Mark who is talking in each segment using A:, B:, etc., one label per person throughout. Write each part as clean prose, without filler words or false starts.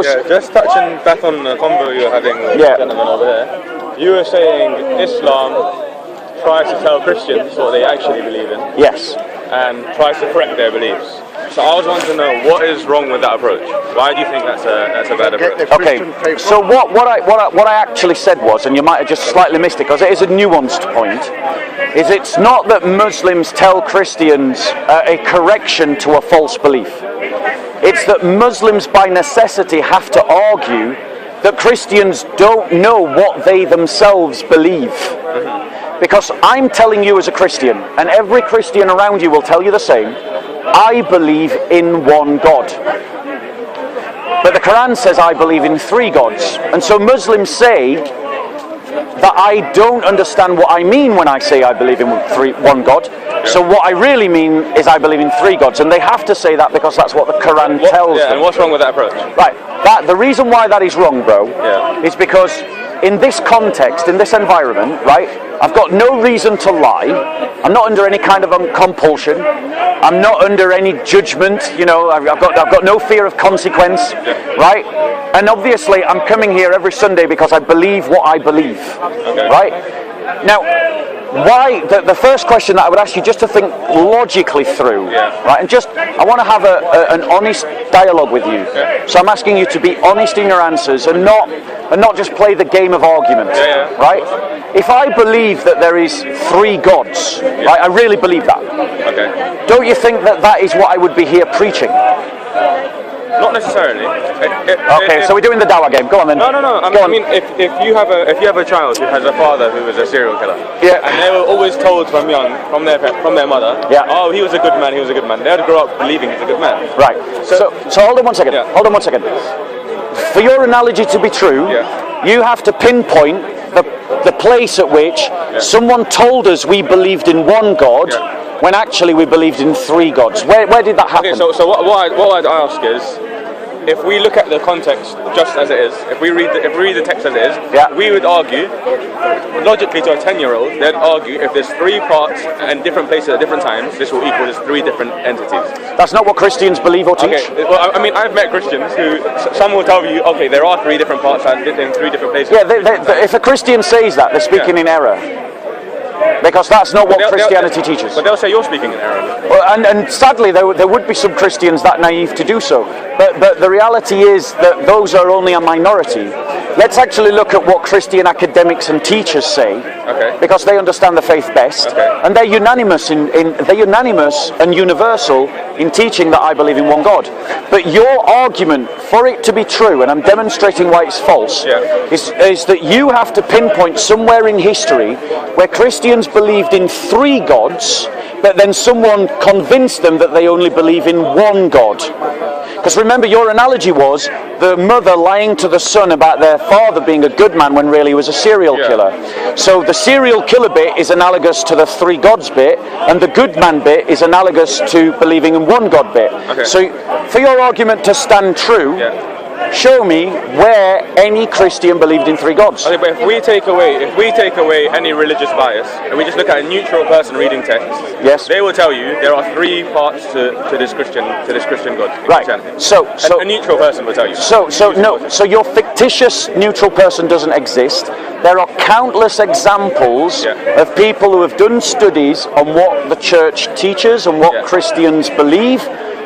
A: Yeah, just touching back on the convo you were having with the gentleman over there. You were saying Islam tries to tell Christians what they actually believe in.
B: Yes.
A: And tries to correct their beliefs. So I was wanting to know what is wrong with that approach. Why do you think that's a bad approach?
B: Okay. So what I actually said was, and you might have just slightly missed it because it is a nuanced point, is it's not that Muslims tell Christians a correction to a false belief. It's that Muslims by necessity have to argue that Christians don't know what they themselves believe. Because I'm telling you as a Christian, and every Christian around you will tell you the same, I believe in one God. But the Quran says I believe in three gods. And so Muslims say that I don't understand what I mean when I say I believe in one God. So what I really mean is I believe in three gods. And they have to say that because that's what the Quran tells them.
A: And what's wrong with that approach?
B: Right. The reason why that is wrong, bro, is because in this context, in this environment, right, I've got no reason to lie. I'm not under any kind of compulsion. I'm not under any judgment. You know, I've got no fear of consequence, right? And obviously, I'm coming here every Sunday because I believe what I believe, right? Now, why? The first question that I would ask you just to think logically through, right? And just, I want to have an honest dialogue with you. So I'm asking you to be honest in your answers and not just play the game of argument, right? If I believe that there is three gods, right? I really believe that.
A: Okay.
B: Don't you think that is what I would be here preaching?
A: Not necessarily.
B: Okay, so we're doing the dawah game. Go on then.
A: No. I mean, if you have a child who has a father who is a serial killer, and they were always told from young, from their mother, oh, he was a good man, they would grow up believing he's a good man.
B: Right. So hold on one second. Hold on one second. For your analogy to be true, you have to pinpoint the place at which someone told us we believed in one God. When actually we believed in three gods. Where did that happen?
A: Okay, so what I'd ask is, if we look at the context just as it is, if we read the text as it is, we would argue, logically to a 10-year-old, they'd argue if there's three parts and different places at different times, this will equal as three different entities.
B: That's not what Christians believe or teach?
A: Okay, well, I mean, I've met Christians who, some will tell you, okay, there are three different parts and in three different places.
B: Yeah, if a Christian says that, they're speaking in error. Because that's not what Christianity teaches.
A: But they'll say you're speaking in error.
B: Well, and sadly, there would be some Christians that naive to do so. But the reality is that those are only a minority. Let's actually look at what Christian academics and teachers say, because they understand the faith best, and they're unanimous they're unanimous and universal in teaching that I believe in one God. But your argument for it to be true, and I'm demonstrating why it's false, is that you have to pinpoint somewhere in history where Christians believed in three gods, but then someone convinced them that they only believe in one God. Because remember, your analogy was the mother lying to the son about their father being a good man when really he was a serial killer. So the serial killer bit is analogous to the three gods bit, and the good man bit is analogous to believing in one God bit. So for your argument to stand true, show me where any Christian believed in three gods.
A: Okay, but if we take away any religious bias and we just look at a neutral person reading text, they will tell you there are three parts to this Christian God.
B: Right. So
A: a neutral person will tell you.
B: So your fictitious neutral person doesn't exist. There are countless examples of people who have done studies on what the church teaches and what Christians believe.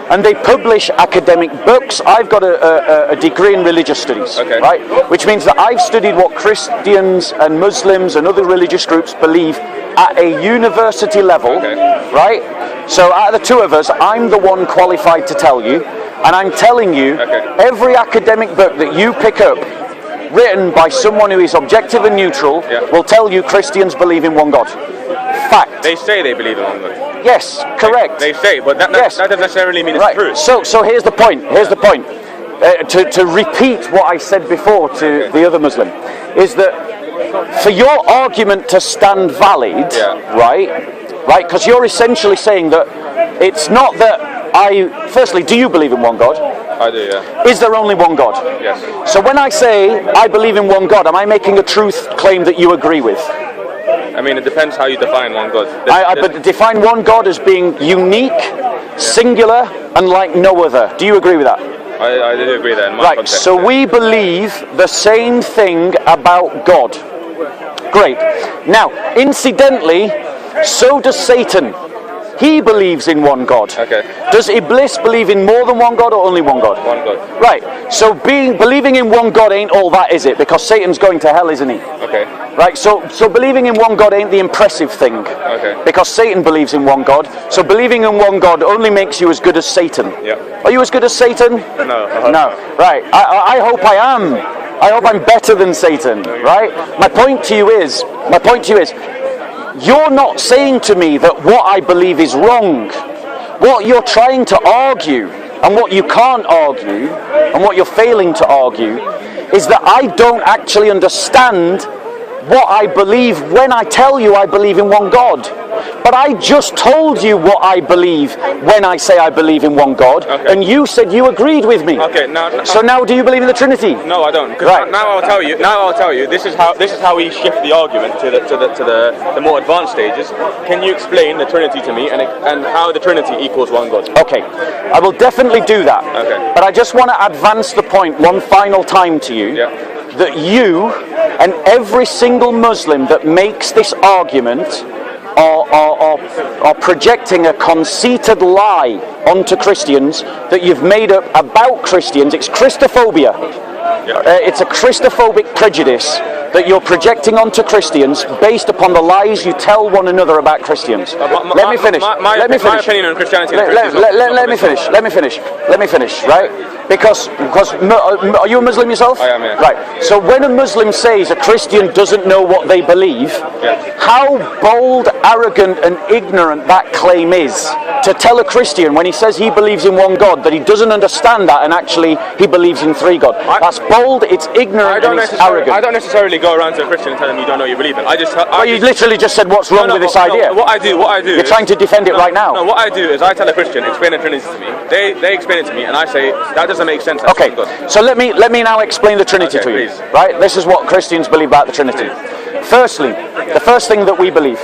B: And they publish academic books. I've got a degree in religious studies, right? Which means that I've studied what Christians and Muslims and other religious groups believe at a university level, right? So out of the two of us, I'm the one qualified to tell you, and I'm telling you, every academic book that you pick up, written by someone who is objective and neutral, will tell you Christians believe in one God. Fact.
A: They say they believe in one God.
B: Yes, correct.
A: They say, but that doesn't necessarily mean it's true.
B: So here's the point. To repeat what I said before to the other Muslim, is that for your argument to stand valid, right? Because you're essentially saying that it's not that firstly, do you believe in one God?
A: I do, yeah.
B: Is there only one God?
A: Yes.
B: So when I say I believe in one God, am I making a truth claim that you agree with?
A: I mean, it depends how you define one God.
B: But define one God as being unique, singular, and like no other. Do you agree with that?
A: I do agree there in my
B: right,
A: context.
B: so we believe the same thing about God. Great. Now, incidentally, so does Satan. He believes in one God.
A: Okay.
B: Does Iblis believe in more than one God or only one God?
A: One God.
B: Right. So believing in one God ain't all that, is it? Because Satan's going to hell, isn't he?
A: Okay.
B: Right. So believing in one God ain't the impressive thing.
A: Okay.
B: Because Satan believes in one God. So believing in one God only makes you as good as Satan.
A: Yeah.
B: Are you as good as Satan?
A: No.
B: No. Right. I hope I am. I hope I'm better than Satan. Right. My point to you is. You're not saying to me that what I believe is wrong. What you're trying to argue, and what you can't argue, and what you're failing to argue, is that I don't actually understand what I believe when I tell you I believe in one God. But I just told you what I believe when I say I believe in one God, and you said you agreed with me.
A: Okay.
B: So now, do you believe in the Trinity?
A: No, I don't.
B: Right.
A: Now I'll tell you. This is how we shift the argument to the more advanced stages. Can you explain the Trinity to me and how the Trinity equals one God?
B: Okay, I will definitely do that.
A: Okay.
B: But I just want to advance the point one final time to you.
A: Yeah.
B: That you and every single Muslim that makes this argument are projecting a conceited lie onto Christians that you've made up about Christians. It's Christophobia. It's a Christophobic prejudice that you're projecting onto Christians based upon the lies you tell one another about Christians. Let me finish.
A: My opinion on Christianity.
B: Let me finish. Right? Because are you a Muslim yourself?
A: I am, yeah.
B: Right. So when a Muslim says a Christian doesn't know what they believe, how bold, arrogant and ignorant that claim is to tell a Christian when he says he believes in one God that he doesn't understand that and actually he believes in three God. That's bold, it's ignorant and it's arrogant.
A: I don't necessarily go around to a Christian and tell them you don't know what you believe in.
B: You literally just said what's wrong with this idea.
A: What I do
B: You're trying to defend it right now.
A: No, what I do is I tell a Christian, explain the Trinity to me. They explain it to me and I say, that doesn't make sense.
B: Okay, so let me now explain the Trinity to you.
A: Please.
B: Right? This is what Christians believe about the Trinity. Firstly, the first thing that we believe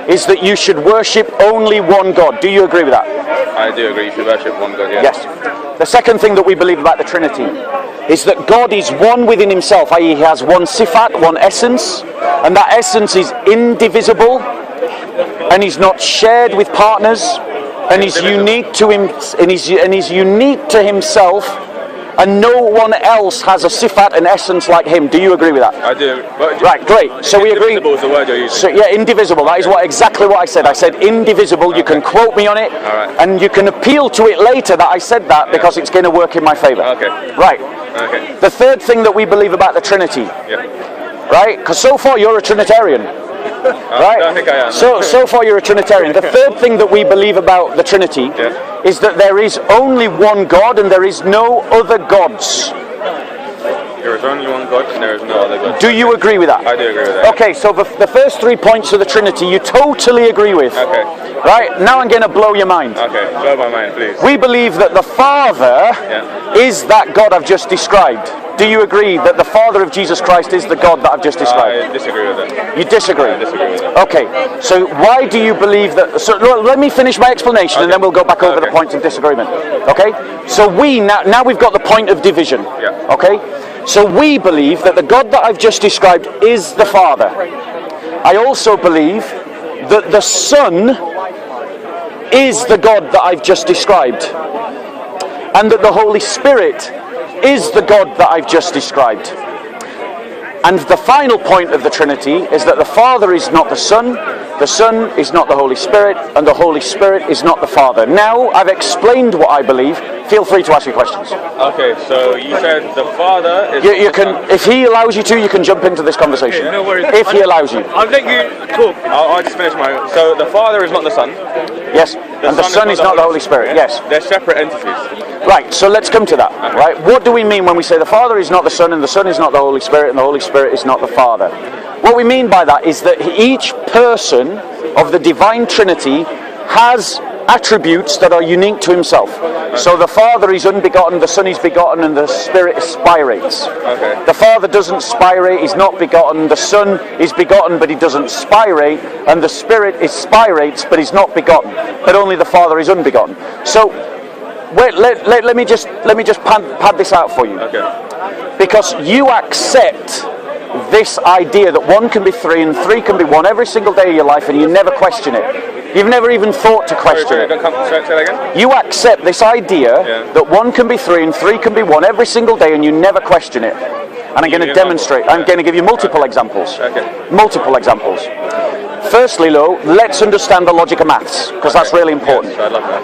B: is that you should worship only one God. Do you agree with that?
A: I do agree, you should worship one God, yeah.
B: Yes. The second thing that we believe about the Trinity is that God is one within himself, i.e. he has one sifat, one essence, and that essence is indivisible, and he's not shared with partners, and he's unique to him, and he's unique to himself, and no one else has a sifat and essence like him. Do you agree with that?
A: I do.
B: Right, great. So we agree.
A: Indivisible is the word you're using.
B: So, yeah, indivisible. That is exactly what I said. I said indivisible. You can quote me on it, and you can appeal to it later that I said that because it's going to work in my favour.
A: Okay.
B: Right.
A: Okay.
B: The third thing that we believe about the Trinity.
A: Yeah.
B: Right? Because so far you're a Trinitarian. Right?
A: I don't think I am.
B: So far you're a Trinitarian. The third thing that we believe about the Trinity is that there is only one God and there is no other gods.
A: There is only one God and there is no other God.
B: Do you agree with that?
A: I do agree with that.
B: Okay, so the first 3 points of the Trinity you totally agree with.
A: Okay.
B: Right? Now I'm going to blow your mind.
A: Okay, blow my mind, please.
B: We believe that the Father is that God I've just described. Do you agree that the Father of Jesus Christ is the God that I've just described?
A: I disagree with that.
B: You disagree?
A: I disagree with that.
B: Okay, so why do you believe that... So let me finish my explanation and then we'll go back over the points of disagreement. Okay? So now we've got the point of division.
A: Yeah.
B: Okay? So we believe that the God that I've just described is the Father. I also believe that the Son is the God that I've just described. And that the Holy Spirit is the God that I've just described. And the final point of the Trinity is that the Father is not the Son is not the Holy Spirit, and the Holy Spirit is not the Father. Now I've explained what I believe. Feel free to ask me questions.
A: Okay, so you said the Father is...
B: You can, if he allows you to, you can jump into this conversation.
A: Okay, no worries.
B: If he allows you.
A: I'll let you talk. I'll just finish my... So the Father is not the Son.
B: Yes, and the Son is not the Holy Spirit. Yes.
A: They're separate entities.
B: Right, so let's come to that. Okay. Right, what do we mean when we say the Father is not the Son, and the Son is not the Holy Spirit, and the Holy Spirit is not the Father? What we mean by that is that each person of the Divine Trinity has attributes that are unique to himself. Okay. So the Father is unbegotten, the Son is begotten, and the Spirit spirates.
A: Okay.
B: The Father doesn't spirate, he's not begotten. The Son is begotten, but he doesn't spirate. And the Spirit is spirates, but he's not begotten. But only the Father is unbegotten. So wait, let me just pad this out for you.
A: Okay.
B: Because you accept this idea that 1 can be 3 and 3 can be 1 every single day of your life, and you never question it. You've never even thought to question it.
A: Say that again?
B: You accept this idea that 1 can be 3 and 3 can be 1 every single day, and you never question it. And I'm going to demonstrate. I'm going to give you multiple examples.
A: Okay.
B: Multiple examples. Firstly, though, let's understand the logic of maths, because that's really important.
A: Yes, I love that.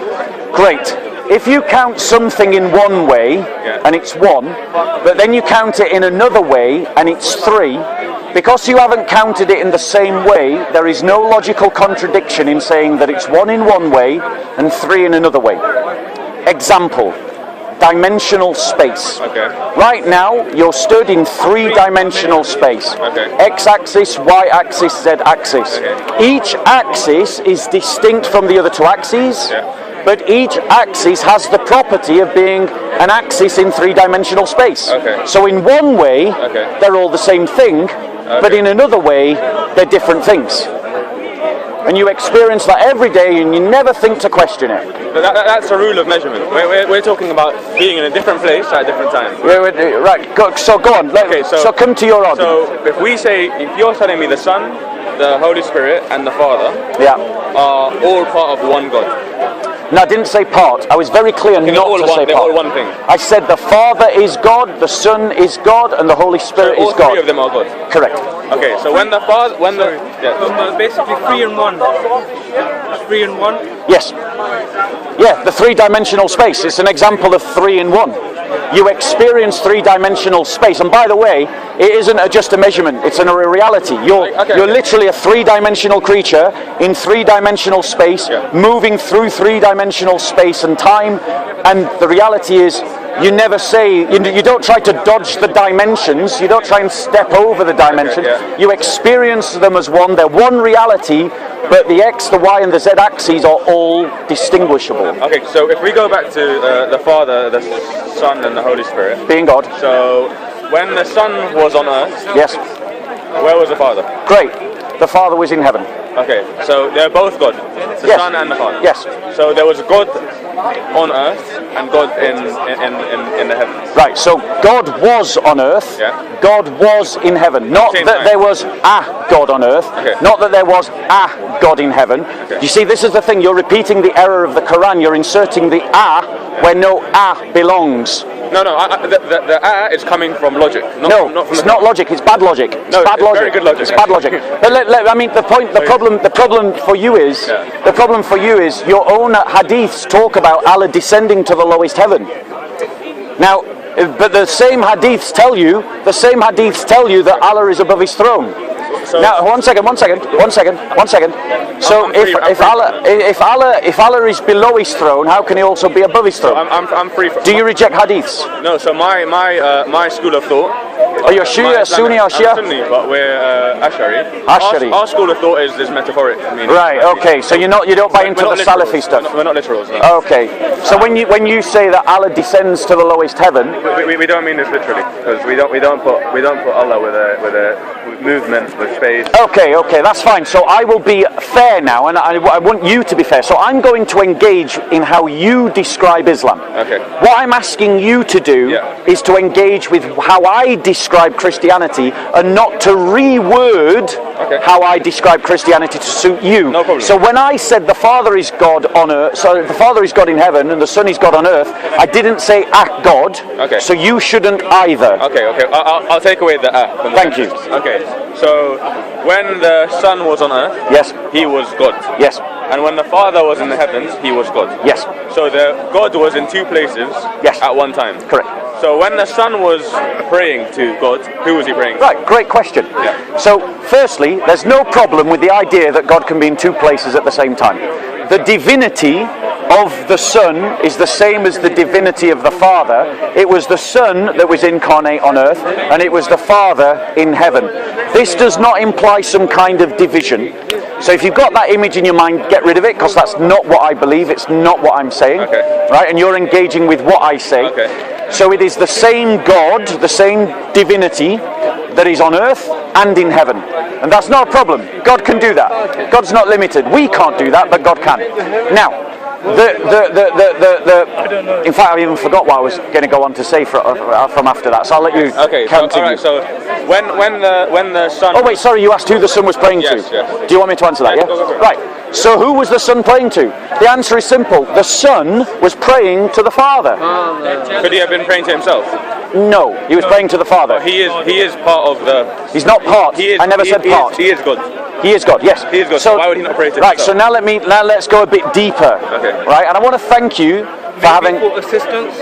B: Great. If you count something in one way and it's 1, but then you count it in another way and it's 3, because you haven't counted it in the same way, there is no logical contradiction in saying that it's 1 in one way and 3 in another way. Example, dimensional space.
A: Okay.
B: Right now, you're stood in 3-dimensional space.
A: Okay.
B: X-axis, Y-axis, Z-axis.
A: Okay.
B: Each axis is distinct from the other 2 axes.
A: Yeah.
B: But each axis has the property of being an axis in 3-dimensional space.
A: Okay.
B: So in one way, they're all the same thing, but in another way, they're different things. And you experience that every day, and you never think to question it.
A: But that's a rule of measurement. We're talking about being in a different place at a different time.
B: Right, so go on. So come to your argument.
A: So if you're telling me the Son, the Holy Spirit, and the Father are all part of one God.
B: No, I didn't say part. I was very clear not to say part.
A: They're all one thing.
B: I said the Father is God, the Son is God, and the Holy Spirit is God.
A: All 3 of them are God.
B: Correct.
A: Okay, so when the Father,
C: basically 3 in 1. 3 in 1.
B: Yes. Yeah, the 3-dimensional space. It's an example of 3 in 1. You experience 3-dimensional space, and by the way, it isn't just a measurement; it's a reality. You're literally a 3-dimensional creature in 3-dimensional space, moving through 3-dimensional space and time. And the reality is, you never say, you don't try to dodge the dimensions. You don't try and step over the dimensions. You experience them as one. They're one reality. But the X, the Y, and the Z axes are all distinguishable.
A: Okay, so if we go back to the Father, the Son, and the Holy Spirit.
B: Being God.
A: So when the Son was on earth,
B: yes.
A: Where was the Father?
B: Great. The Father was in heaven.
A: Okay, so they're both God, the Son and the Father.
B: Yes.
A: So there was God on earth and God in the heavens.
B: Right, so God was on earth, God was in heaven. Not that there was a God on earth, not that there was a God in heaven. You see, this is the thing, you're repeating the error of the Quran, you're inserting the a where no a belongs.
A: No, the is coming from logic.
B: It's not logic. It's bad logic. It's bad logic.
A: Very good logic.
B: It's bad logic. But I mean, the problem for you is your own hadiths talk about Allah descending to the lowest heaven. Now, but the same hadiths tell you that Allah is above His throne. So now, one second. So if Allah is below His throne, how can He also be above His throne?
A: I'm free.
B: Do you reject hadiths?
A: No. So my school of thought.
B: Are you Shia, Sunni or Shia?
A: I'm Sunni, but we're Ash'ari.
B: Ash'ari.
A: Our school of thought is metaphoric. Meaning.
B: Right. Okay. So you don't buy into the Salafi stuff.
A: We're not literals. No.
B: Okay. So when you say that Allah descends to the lowest heaven,
A: we don't mean this literally, because we don't put Allah with a movement with space.
B: Okay, that's fine. So I will be fair now, and I want you to be fair. So I'm going to engage in how you describe Islam.
A: Okay.
B: What I'm asking you to do is to engage with how I describe Christianity, and not to reword how I describe Christianity to suit you.
A: No problem.
B: So when I said the Father is God on earth, so the Father is God in heaven and the Son is God on earth, I didn't say God.
A: Okay.
B: So you shouldn't either.
A: Okay. I'll take away the
B: Thank you.
A: Okay. So when the Son was on earth,
B: yes,
A: He was God.
B: Yes.
A: And when the Father was in the heavens, He was God.
B: Yes.
A: So the God was in 2 places at one time.
B: Correct.
A: So when the Son was praying to God, who was He praying to?
B: Right, great question.
A: Yeah.
B: So firstly, there's no problem with the idea that God can be in 2 places at the same time. The divinity of the Son is the same as the divinity of the Father. It was the Son that was incarnate on earth, and it was the Father in heaven. This does not imply some kind of division. So if you've got that image in your mind, get rid of it, because that's not what I believe, it's not what I'm saying.
A: Okay.
B: Right, and you're engaging with what I say.
A: Okay.
B: So it is the same God, the same divinity that is on earth and in heaven. And that's not a problem. God can do that. God's not limited. We can't do that, but God can. Now, In fact, I even forgot what I was going to go on to say from after that. So I'll let you continue.
A: So when the Son.
B: Oh wait, sorry. You asked who the Son was praying to.
A: Yes.
B: Do you want me to answer that? Yeah.
A: Go.
B: Right. So who was the Son praying to? The answer is simple. The Son was praying to the Father.
A: Could he have been praying to himself?
B: No, he was praying to the Father.
A: He is part of the.
B: He's not part. I never said part.
A: He is God.
B: He is God, yes.
A: He is God. So why would he not pray to himself?
B: Right. So now let's go a bit deeper.
A: Okay.
B: Right, and I want to thank you for having
C: assistance.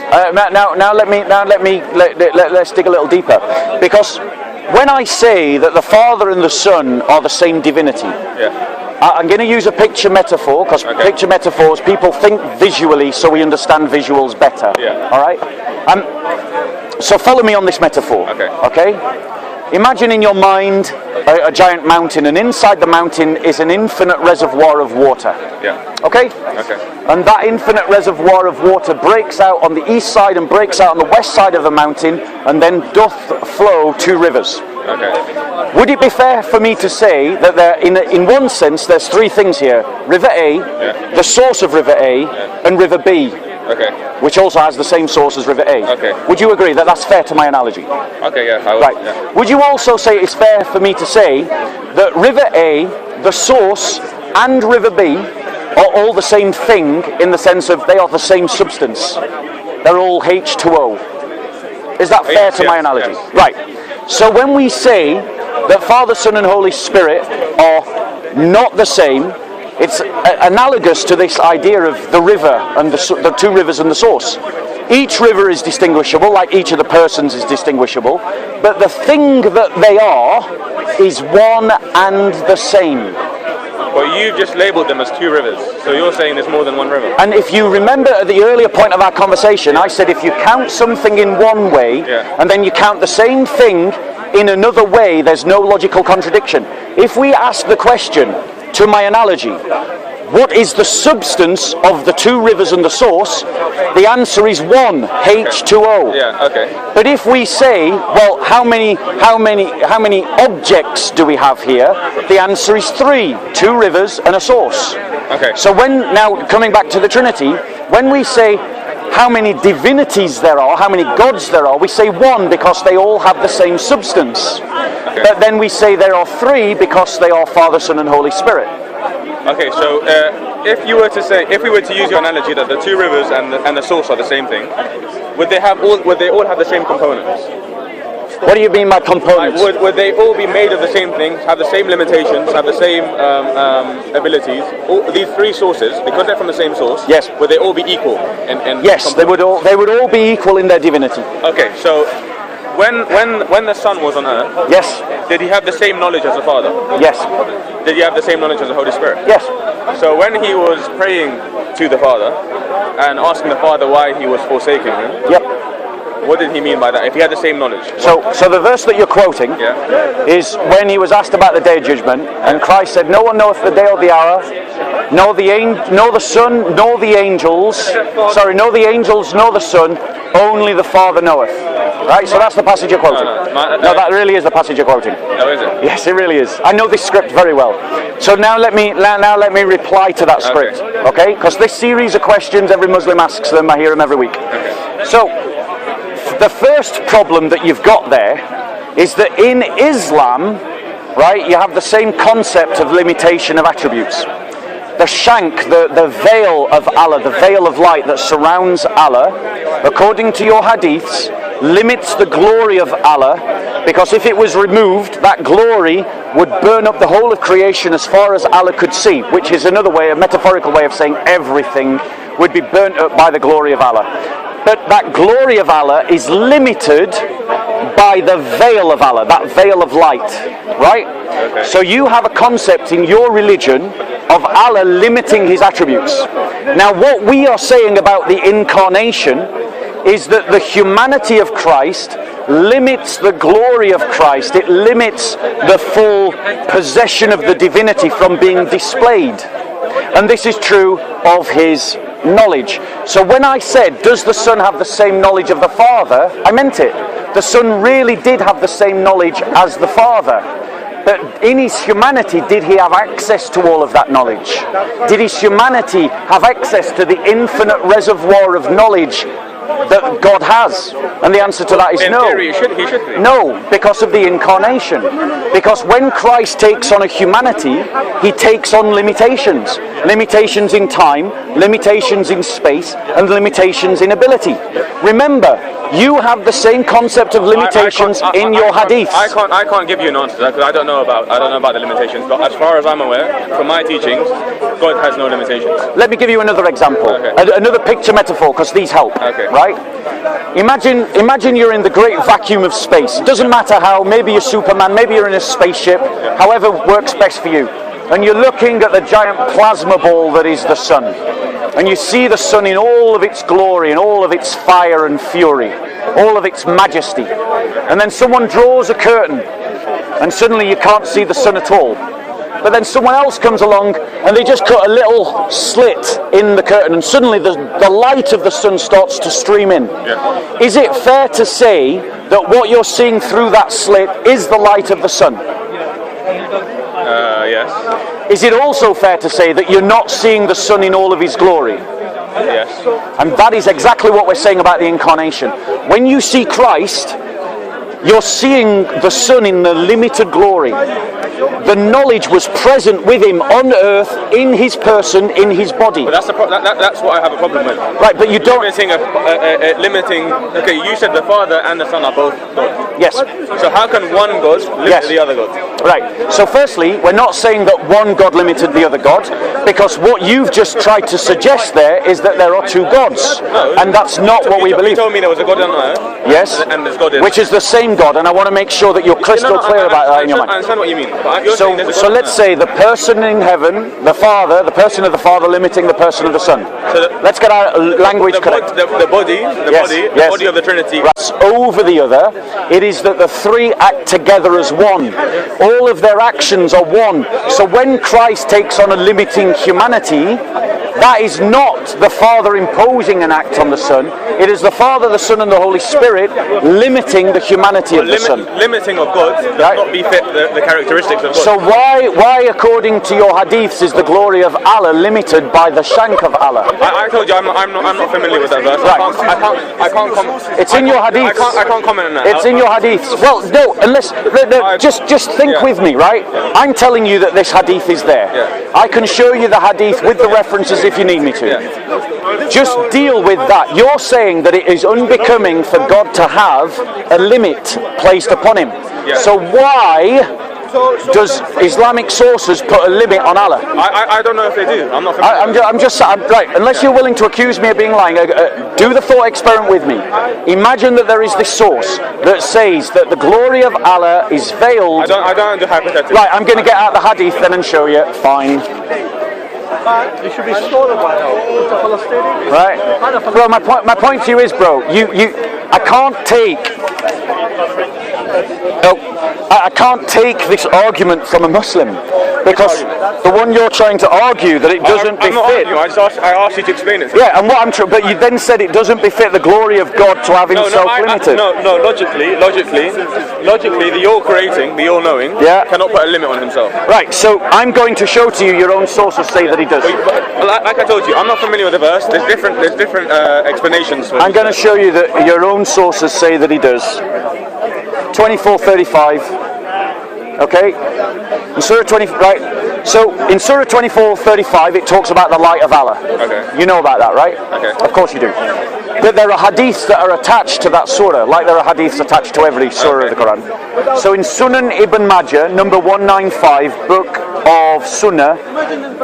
B: Let's dig a little deeper, because when I say that the Father and the Son are the same divinity, I'm going to use a picture metaphor, because picture metaphors, people think visually, so we understand visuals better.
A: Yeah.
B: All right. So follow me on this metaphor. Okay. Imagine in your mind a giant mountain, and inside the mountain is an infinite reservoir of water.
A: Yeah.
B: Okay? And that infinite reservoir of water breaks out on the east side and breaks out on the west side of the mountain, and then doth flow two rivers.
A: Okay.
B: Would it be fair for me to say that there, in one sense, there's three things here: River A, the source of River A, and River B, which also has the same source as River A. Would you agree that that's fair to my analogy?
A: Okay, yeah. I would,
B: right.
A: Yeah.
B: Would you also say it's fair for me to say that River A, the source, and River B are all the same thing in the sense of they are the same substance? They're all H2O. Is that fair to my analogy?
A: Yes.
B: Right. So when we say that Father, Son, and Holy Spirit are not the same, it's analogous to this idea of the river and the two rivers and the source. Each river is distinguishable, like each of the persons is distinguishable, but the thing that they are is one and the same.
A: But you've just labelled them as two rivers, so you're saying there's more than one river.
B: And if you remember at the earlier point of our conversation, I said if you count something in one way, and then you count the same thing in another way, there's no logical contradiction. If we ask the question, to my analogy, what is the substance of the two rivers and the source? The answer is one, H2O.
A: Yeah, okay.
B: But if we say, well, how many objects do we have here? The answer is three, two rivers and a source.
A: Okay.
B: So now coming back to the Trinity, when we say how many divinities there are, how many gods there are, we say one because they all have the same substance. But then we say there are three because they are Father, Son, and Holy Spirit.
A: Okay, so if we were to use your analogy that the two rivers and the source are the same thing, would they all have the same components?
B: What do you mean by components?
A: Like, would they all be made of the same things, have the same limitations, have the same abilities? These three sources, because they're from the same source,
B: yes,
A: would they all be equal?
B: Yes, they would all be equal in their divinity.
A: Okay, so when the Son was on earth,
B: yes,
A: did he have the same knowledge as the Father?
B: Yes.
A: Did he have the same knowledge as the Holy Spirit?
B: Yes.
A: So when he was praying to the Father and asking the Father why he was forsaking him, what did he mean by that? If he had the same knowledge.
B: So the verse that you're quoting is when he was asked about the day of judgment, and Christ said, "No one knoweth the day or the hour, nor the Son, nor the angels. Sorry, nor the angels, nor the Son. Only the Father knoweth." Right. So that's the passage you're quoting. No, that really is the passage you're quoting.
A: Oh, is it?
B: Yes, it really is. I know this script very well. So now let me reply to that script. Okay? Because this series of questions, every Muslim asks them. I hear them every week.
A: Okay.
B: So the first problem that you've got there is that in Islam, right, you have the same concept of limitation of attributes. The shank, the veil of Allah, the veil of light that surrounds Allah, according to your hadiths, limits the glory of Allah, because if it was removed, that glory would burn up the whole of creation as far as Allah could see, which is another way, a metaphorical way of saying everything would be burnt up by the glory of Allah. But that glory of Allah is limited by the veil of Allah, that veil of light, right?
A: Okay.
B: So you have a concept in your religion of Allah limiting his attributes. Now what we are saying about the incarnation is that the humanity of Christ limits the glory of Christ. It limits the full possession of the divinity from being displayed. And this is true of his knowledge. So when I said, does the Son have the same knowledge of the Father? I meant it. The Son really did have the same knowledge as the Father. But in his humanity, did he have access to all of that knowledge? Did his humanity have access to the infinite reservoir of knowledge that God has? And the answer to that is no.
A: In theory, he should be.
B: No, because of the incarnation. Because when Christ takes on a humanity, he takes on limitations. Limitations in time, limitations in space, and limitations in ability. Remember, you have the same concept of limitations in your hadiths.
A: I can't give you an answer because I don't know about the limitations. But as far as I'm aware, from my teachings, God has no limitations.
B: Let me give you another example, another picture metaphor, because these help.
A: Okay.
B: Right? Imagine you're in the great vacuum of space. It doesn't matter how. Maybe you're Superman. Maybe you're in a spaceship. However works best for you. And you're looking at the giant plasma ball that is the sun. And you see the sun in all of its glory and all of its fire and fury, all of its majesty. And then someone draws a curtain and suddenly you can't see the sun at all. But then someone else comes along and they just cut a little slit in the curtain and suddenly the light of the sun starts to stream in.
A: Yeah.
B: Is it fair to say that what you're seeing through that slit is the light of the sun?
A: Yes.
B: Is it also fair to say that you're not seeing the sun in all of his glory?
A: Yes.
B: And that is exactly what we're saying about the incarnation. When you see Christ, you're seeing the sun in the limited glory. The knowledge was present with him on earth, in his person, in his body.
A: But that's what I have a problem with.
B: Right, but you don't...
A: Limiting... Okay, you said the Father and the Son are both God.
B: Yes.
A: So how can one God limit the other God?
B: Right. So firstly, we're not saying that one God limited the other God, because what you've just tried to suggest there is that there are two gods.
A: No,
B: and that's not what we believe.
A: You told me there was a God on earth.
B: Yes.
A: And there's God in...
B: Which is the same God, and I want to make sure that you're crystal clear about that in your mind.
A: I understand what you mean.
B: So let's say the person in heaven, the Father, the person of the Father limiting the person of the Son. Let's get our language correct.
A: The body of the Trinity.
B: Over the other, it is that the three act together as one. All of their actions are one. So when Christ takes on a limiting humanity, that is not the Father imposing an act on the Son. It is the Father, the Son, and the Holy Spirit limiting the humanity of the Son.
A: Limiting of God does not befit the characteristics of God.
B: So why, according to your hadiths, is the glory of Allah limited by the shank of Allah?
A: I told you I'm not familiar with that verse.
B: Right.
A: I can't comment.
B: It's in your hadiths.
A: I can't comment on that.
B: It's in your hadiths. Well, no, unless just think with me, right? I'm telling you that this hadith is there.
A: Yeah.
B: I can show you the hadith with the references if you need me to.
A: Yeah.
B: Just deal with that. You're saying that it is unbecoming for God to have a limit placed upon him.
A: Yeah.
B: So why does Islamic sources put a limit on Allah?
A: I don't know if they do. I'm not familiar.
B: I'm just right. Unless you're willing to accuse me of being lying, do the thought experiment with me. Imagine that there is this source that says that the glory of Allah is veiled.
A: I don't do hypotheticals.
B: Right, I'm going to get out the hadith then and show you. Fine.
C: You should be slaughtered by now. It's a Palestinian.
B: Right. Bro, my point to you is, bro, I can't take this argument from a Muslim, because the one you're trying to argue that it doesn't befit.
A: I asked you to explain it.
B: Yeah, and but you then said it doesn't befit the glory of God to have himself limited.
A: Logically, the all-creating, the all-knowing, cannot put a limit on himself.
B: Right. So I'm going to show to you your own sources say that he does.
A: But like I told you, I'm not familiar with the verse. There's different explanations for it.
B: I'm going to show you that your own sources say that he does. 24:35. Okay, in Surah 20, right? So in Surah 24:35, it talks about the light of Allah.
A: Okay.
B: You know about that, right?
A: Okay.
B: Of course you do. But there are hadiths that are attached to that surah, like there are hadiths attached to every surah of the Quran. So in Sunan Ibn Majah, number 195, book of Sunnah,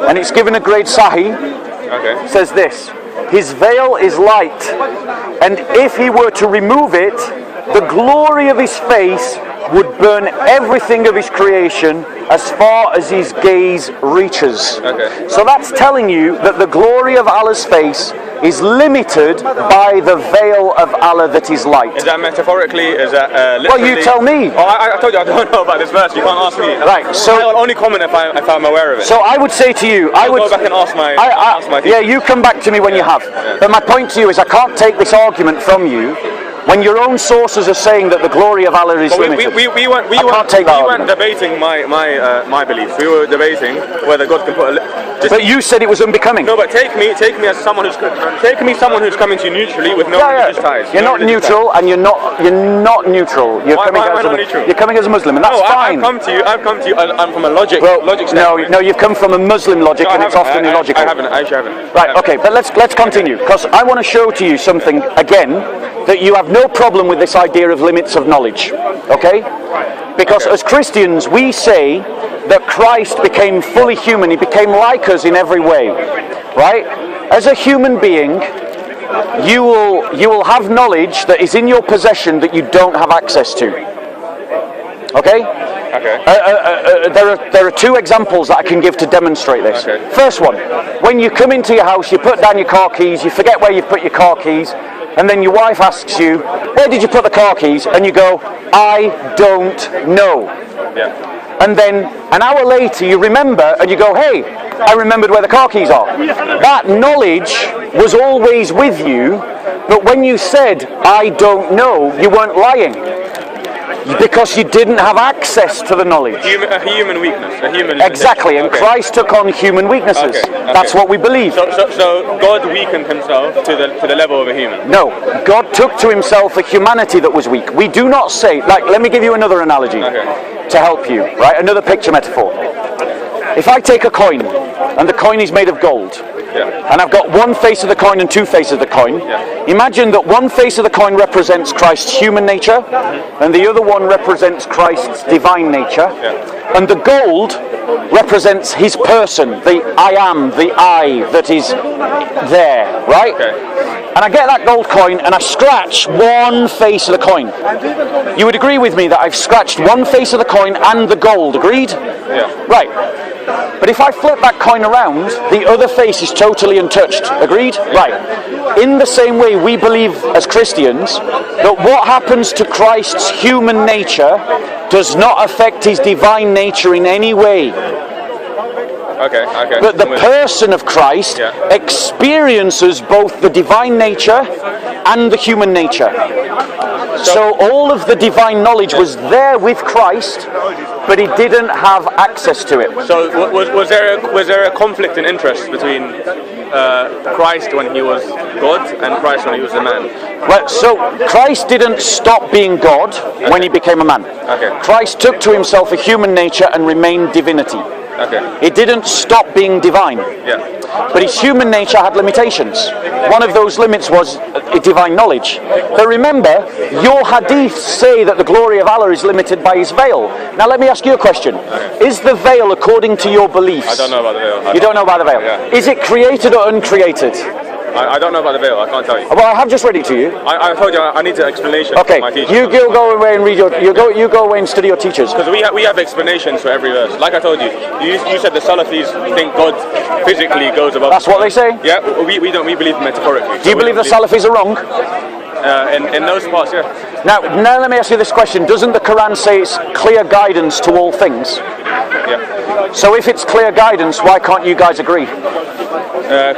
B: and it's given a grade Sahih.
A: Okay.
B: Says this: his veil is light, and if he were to remove it, the glory of his face would burn everything of his creation as far as his gaze reaches.
A: Okay.
B: So that's telling you that the glory of Allah's face is limited by the veil of Allah that is light.
A: Is that metaphorically? Is that literally?
B: Well, you tell me.
A: Oh, I told you I don't know about this verse. You can't ask me.
B: Right. So
A: I'll only comment if I'm aware of it.
B: So I would say to you, I would
A: go back and ask my.
B: Yeah, you come back to me when you have.
A: Yeah.
B: But my point to you is, I can't take this argument from you When your own sources are saying that the glory of Allah is limited.
A: We weren't debating my beliefs. We were debating whether God can put
B: but you said it was unbecoming.
A: No, but take me as someone who's coming to you neutrally with no religious ties.
B: You're not neutral, and you're not neutral. You're coming as a Muslim, and that's fine.
A: I've come to you. I'm from a logic standpoint.
B: No, you've come from a Muslim logic, and it's often illogical.
A: I actually haven't.
B: Right. Okay, but let's continue, because I want to show to you something again, that you have no problem with this idea of limits of knowledge. Okay? Because as Christians, we say that Christ became fully human. He became like us in every way. Right? As a human being, you will have knowledge that is in your possession that you don't have access to. Okay? There are two examples that I can give to demonstrate this.
A: Okay.
B: First one, when you come into your house, you put down your car keys, you forget where you put your car keys, and then your wife asks you, where did you put the car keys? And you go, I don't know.
A: Yeah.
B: And then an hour later you remember, and you go, hey, I remembered where the car keys are. That knowledge was always with you, but when you said, I don't know, you weren't lying. Because you didn't have access to the knowledge.
A: A human weakness.
B: Exactly, and Christ took on human weaknesses. That's what we believe.
A: So God weakened himself to the level of a human?
B: No, God took to himself a humanity that was weak. We do not say, let me give you another analogy to help you, right? Another picture metaphor. If I take a coin, and the coin is made of gold, and I've got one face of the coin and two faces of the coin, imagine that one face of the coin represents Christ's human nature, and the other one represents Christ's divine nature, and the gold represents his person, the I am, the I that is there, right? And I get that gold coin and I scratch one face of the coin. You would agree with me that I've scratched one face of the coin and the gold, agreed?
A: Yeah.
B: Right. But if I flip that coin around, the other face is totally untouched, agreed? Right. In the same way, we believe as Christians that what happens to Christ's human nature does not affect his divine nature in any way.
A: Okay.
B: But the person of Christ experiences both the divine nature and the human nature. So all of the divine knowledge was there with Christ, but he didn't have access to it.
A: So was there a conflict in interest between Christ when he was God and Christ when he was a man?
B: Well, so Christ didn't stop being God when he became a man. Christ took to himself a human nature and remained divinity. He didn't stop being divine. But his human nature had limitations. One of those limits was divine knowledge. But remember, your hadiths say that the glory of Allah is limited by his veil. Now let me ask you a question. Is the veil, according to your beliefs...
A: I don't know about the veil.
B: You don't know about the veil? Is it created or uncreated?
A: I don't know about the veil, I can't tell you.
B: Well, I have just read it to you.
A: I told you I need an explanation
B: from
A: my teacher.
B: You go away and read you go away and study your teachers.
A: Because we have explanations for every verse. Like I told you, you said the Salafis think God physically goes above.
B: That's what they say?
A: Yeah, we don't. We believe metaphorically.
B: Do you believe the Salafis are wrong?
A: In those parts, yeah.
B: Now let me ask you this question. Doesn't the Quran say it's clear guidance to all things?
A: Yeah.
B: So if it's clear guidance, why can't you guys agree?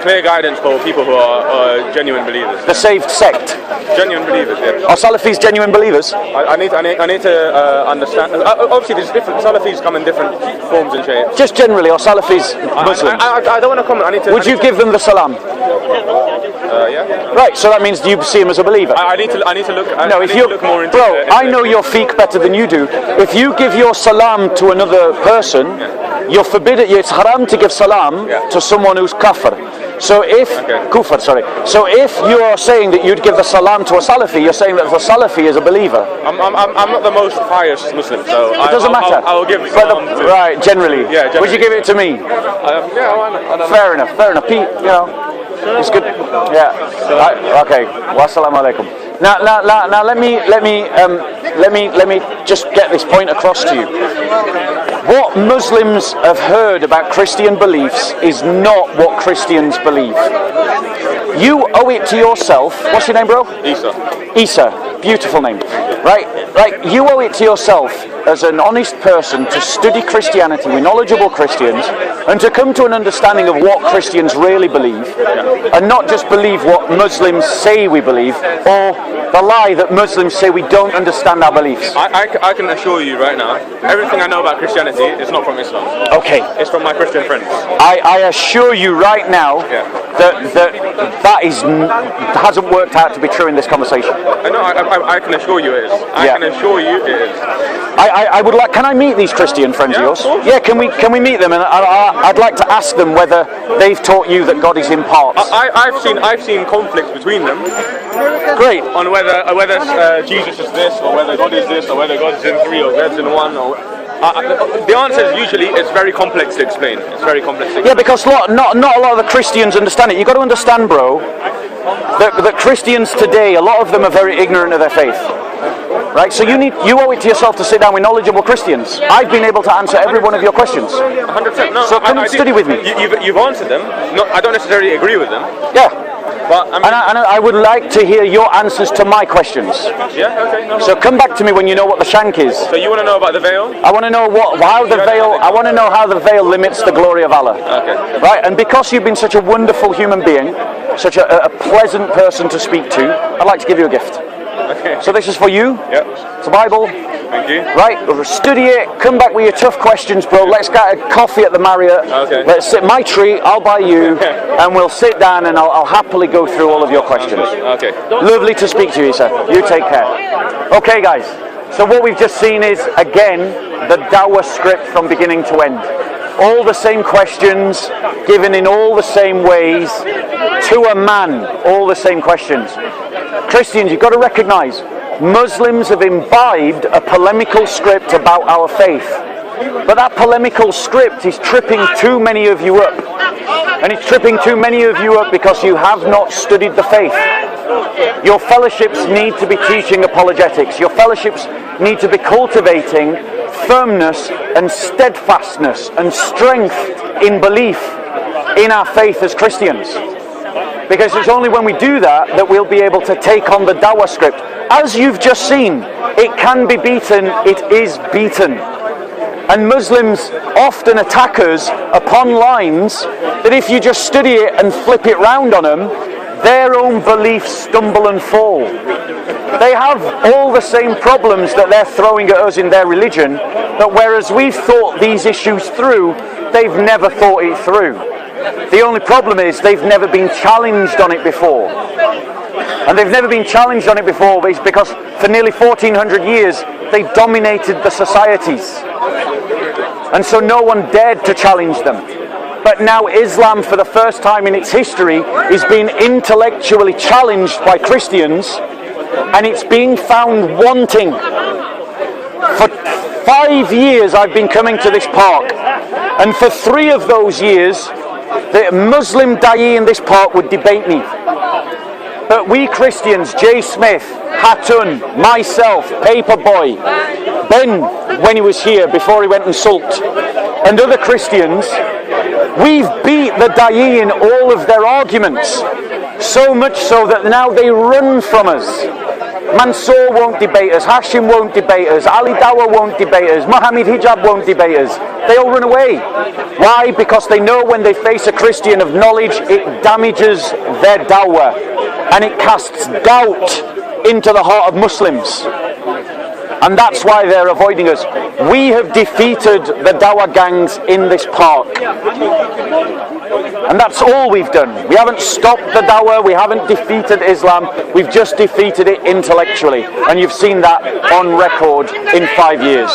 A: Clear guidance for people who are genuine believers.
B: The saved sect.
A: Genuine believers, yeah.
B: Are Salafis genuine believers?
A: I need to understand. Obviously, there's different. Salafis come in different forms and shapes.
B: Just generally, are Salafis Muslims?
A: I don't want to comment.
B: Would you give them the salam?
A: Yeah.
B: Right. So that means do you see him as a believer?
A: I need to look.
B: No, if you
A: look more into.
B: Bro, I know your fiqh better than you do. If you give your salam to another person, you're forbidden. It's haram to give salam to someone who's kafir. So if kufr, sorry. So if you are saying that you'd give the salam to a Salafi, you're saying that the Salafi is a believer.
A: I'm not the most pious Muslim, so
B: it doesn't matter.
A: I'll give salam to.
B: Right, generally.
A: Yeah, generally.
B: Would you give it to me?
A: Yeah,
B: fair enough. You know, it's good. Yeah. Okay. Wassalamu alaikum. Now, let me just get this point across to you. What Muslims have heard about Christian beliefs is not what Christians believe. You owe it to yourself. What's your name, bro?
A: Isa.
B: Isa. Beautiful name. Right. You owe it to yourself as an honest person to study Christianity with knowledgeable Christians and to come to an understanding of what Christians really believe, and not just believe what Muslims say we believe, or the lie that Muslims say we don't understand our beliefs.
A: I can assure you right now, everything I know about Christianity is not from Islam.
B: Okay.
A: It's from my Christian friends.
B: I assure you right now that hasn't worked out to be true in this conversation.
A: I can assure you it is. I can assure you it is.
B: I would like. Can I meet these Christian friends of yours?
A: Of course.
B: Yeah. Can we meet them? And I'd like to ask them whether they've taught you that God is in parts.
A: I've seen conflicts between them.
B: Great.
A: On whether Jesus is this, or whether God is this, or whether God is in three, or God's in one, or. The answer is usually it's very complex to explain. It's very complex to explain.
B: Yeah, because not a lot of the Christians understand it. You've got to understand, bro, that Christians today, a lot of them are very ignorant of their faith. Right? So you owe it to yourself to sit down with knowledgeable Christians. I've been able to answer every one of your questions.
A: 100%. No,
B: so come and study with me.
A: You've answered them. I don't necessarily agree with them.
B: Yeah.
A: But
B: I would like to hear your answers to my questions.
A: Yeah, okay. No.
B: So come back to me when you know what the shank is.
A: So you want to know about the veil?
B: I want to know I want to know how the veil limits the glory of Allah.
A: Okay.
B: Right? And because you've been such a wonderful human being, such a pleasant person to speak to, I'd like to give you a gift.
A: Okay.
B: So this is for you.
A: Yep.
B: It's a Bible.
A: Thank you.
B: Right, study it, come back with your tough questions, bro. Let's get a coffee at the Marriott.
A: Okay.
B: Let's sit my treat, I'll buy you, and we'll sit down and I'll happily go through all of your questions.
A: Okay.
B: Lovely to speak to you, sir. You take care. Okay, guys. So what we've just seen is, again, the Dawah script from beginning to end. All the same questions, given in all the same ways, to a man, all the same questions. Christians, you've got to recognize, Muslims have imbibed a polemical script about our faith. But that polemical script is tripping too many of you up. And it's tripping too many of you up because you have not studied the faith. Your fellowships need to be teaching apologetics. Your fellowships need to be cultivating firmness and steadfastness and strength in belief in our faith as Christians. Because it's only when we do that we'll be able to take on the Dawah script. As you've just seen, it can be beaten, it is beaten. And Muslims often attack us upon lines that if you just study it and flip it round on them, their own beliefs stumble and fall. They have all the same problems that they're throwing at us in their religion, but whereas we've thought these issues through, they've never thought it through. The only problem is they've never been challenged on it before. And they've never been challenged on it before because for nearly 1400 years they dominated the societies. And so no one dared to challenge them. But now Islam, for the first time in its history, is being intellectually challenged by Christians, and it's being found wanting. For 5 years I've been coming to this park, and for 3 of those years the Muslim da'i in this park would debate me. But we Christians, Jay Smith, Hatun, myself, Paperboy, Ben, when he was here before he went and sulked, and other Christians, we've beat the da'i in all of their arguments. So much so that now they run from us. Mansour won't debate us, Hashim won't debate us, Ali Dawah won't debate us, Mohammed Hijab won't debate us. They all run away. Why? Because they know when they face a Christian of knowledge, it damages their dawah and it casts doubt into the heart of Muslims. And that's why they're avoiding us. We have defeated the dawah gangs in this park. And that's all we've done. We haven't stopped the dawah, we haven't defeated Islam, we've just defeated it intellectually. And you've seen that on record in 5 years.